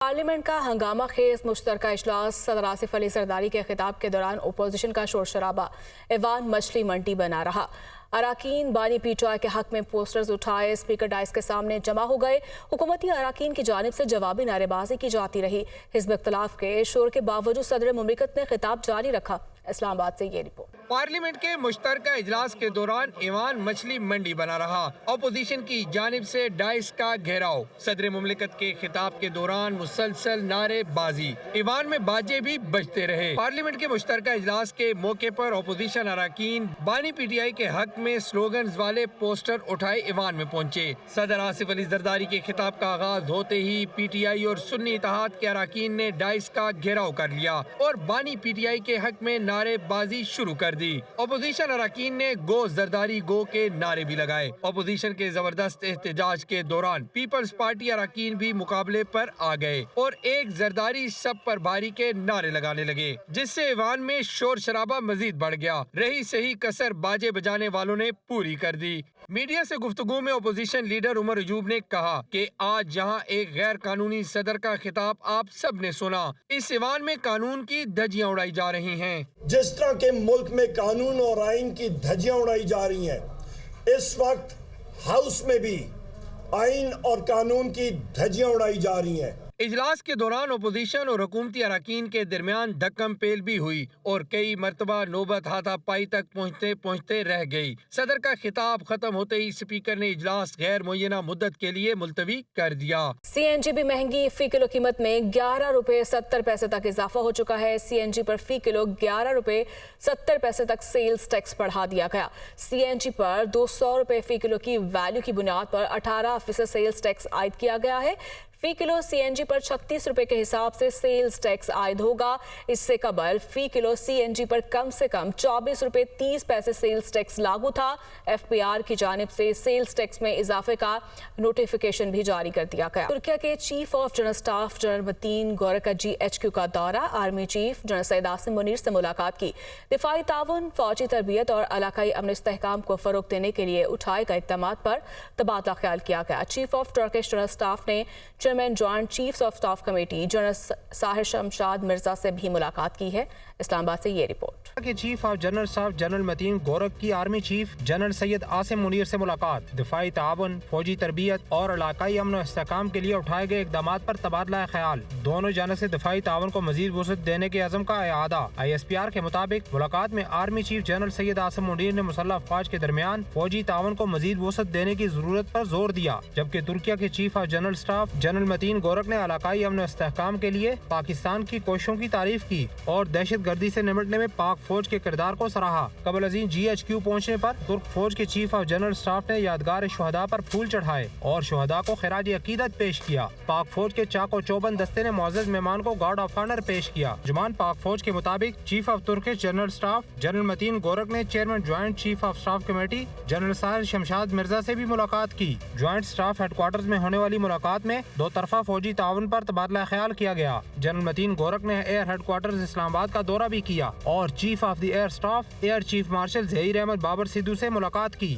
Parliament का हंगामा खेज मुश्तरका इजलास सदर आसिफ अली जरदारी के खिताब के दौरान अपोजिशन का शोर शराबा ऐवान मछली मंडी बना रहा। अराकीन बानी पीटीआई के हक में पोस्टर्स उठाए स्पीकर डाइस के सामने जमा हो गए। हुकूमती अराकीन की जानिब से जवाबी नारेबाजी की जाती रही। हिज़्ब इख्तिलाफ के शोर के बावजूद सदर मुमलिकत ने खिताब जारी रखा। इस्लामाबाद से ये रिपोर्ट। पार्लियामेंट के मुश्तरका इजलास के दौरान ईवान मछली मंडी बना रहा। अपोजिशन की जानिब से डाइस का घेराव, सदर मुमलिकत के खिताब के दौरान मुसलसल नारेबाजी, ईवान में बाजे भी बजते रहे। पार्लियामेंट के मुश्तरका इजलास के मौके पर अपोजिशन अराकीन बानी पीटीआई के हक में स्लोगन्स वाले पोस्टर उठाए ईवान में पहुंचे। सदर आसिफ अली जरदारी के खिताब का आगाज होते ही पीटीआई और सुन्नी इत्तेहाद के अराकीन ने डाइस का घेराव कर लिया और बानी पीटीआई के हक में नारेबाजी शुरू कर दी। अपोजिशन अराकीन ने गो जरदारी गो के नारे भी लगाए। अपोजिशन के जबरदस्त एहतजाज के दौरान पीपल्स पार्टी अराकीन भी मुकाबले पर आ गए और एक जरदारी सब पर भारी के नारे लगाने लगे, जिससे ईवान में शोर शराबा मजीद बढ़ गया। रही सही कसर बाजे बजाने वालों ने पूरी कर दी। मीडिया से गुफ्तगू में अपोजिशन लीडर उमर अजूब ने कहा कि आज जहां एक गैर कानूनी सदर का खिताब आप सब ने सुना, इस ईवान में कानून की धज्जियां उड़ाई जा रही हैं। जिस तरह के मुल्क में कानून और आइन की धज्जियां उड़ाई जा रही हैं, इस वक्त हाउस में भी आइन और कानून की धज्जियां उड़ाई जा रही हैं। इजलास के दौरान अपोजिशन और हुकूमती अराकीन के दरमियान धक्कम पेल भी हुई और कई मरतबा नौबत हाथापाई तक पहुँचते पहुँचते रह गई। सदर का खिताब खत्म होते ही स्पीकर ने इजलास गैर मुय्यना मुद्दत के लिए मुलतवी कर दिया। CNG भी महंगी, फी किलो कीमत में 11 रुपए 70 पैसे तक इजाफा हो चुका है। CNG पर फी किलो 11 रुपए 70 पैसे तक सेल्स टैक्स बढ़ा दिया गया। CNG पर 200 रुपए फी किलो की वैल्यू की बुनियाद पर 18% सेल्स टैक्स आयद किया गया है। फी किलो CNG पर 36 रुपए के हिसाब से सेल्स टैक्स आयद होगा। इससे कबल फी किलो CNG पर कम से कम 24 रुपए 30 पैसे सेल्स टैक्स लागू था। FPR की जानिब से सेल्स टैक्स में इजाफे का नोटिफिकेशन भी जारी कर दिया गया। तुर्की के chief of general staff general Metin Gurak का GHQ का दौरा, army chief general Syed Asim Munir से मुलाकात की। दिफाई ताउन, फौजी तरबियत और इलाकाई अमन इस्तेहकाम को फरोग देने के लिए उठाए गए इक़दामात पर तबादला ख्याल किया गया। Chief of Turkish general staff ने chairman joint chiefs of staff committee general Sahir Shamshad Mirza से भी मुलाकात की है। इस्लामाबाद से ये रिपोर्ट। के chief of general staff general Metin Gurak की army chief general Syed Asim Munir से मुलाकात। दिफाई ताउन, फौजी तरबियत और इलाकाई अमन और इस्तेहकाम के लिए उठाए गए इक़दामात पर तबादला ख्याल। दोनों जानिब से दिफाई ताउन को मजीद वसअत देने के अज़म का इआदा। ISPR के मुताबिक मुलाकात में army chief general Syed Asim Munir ने मुसल्लह अफवाज के दरमियान फौजी ताउन को मजीद वसअत देने की जरूरत पर जोर दिया, जबकि तुर्की के chief of general staff general Metin Gurak ने इलाकाई अमन और इस्तेहकाम के लिए पाकिस्तान की कोशिशों की तारीफ की और दहशत गर्दी से निपटने में पाक फौज के किरदार को सराहा। कबल अज़ीम GHQ पहुँचने पर तुर्क फौज के चीफ ऑफ जनरल स्टाफ ने यादगार शुहदा पर फूल चढ़ाए और शुहदा को खिराज अकीदत पेश किया। पाक फौज के चाको चौबंद दस्ते ने मुअज़्ज़ज़ मेहमान को गार्ड ऑफ ऑनर पेश किया। जुमान पाक फौज के मुताबिक chief of Turkish general staff general Metin Gurak ने chairman joint chief of staff committee general Sahir Shamshad Mirza से भी मुलाकात की। ज्वाइंट स्टाफ हेडक्वार्टर्स में होने वाली मुलाकात में दो तरफा फौजी ताउन पर तबादला ख्याल किया गया। जनरल मतीन गोरक ने एयर हेडक्वार्टर्स इस्लामाबाद का दौरा भी किया और chief of the air staff air chief marshal Zaheer Ahmed Babar Sidhu से मुलाकात की।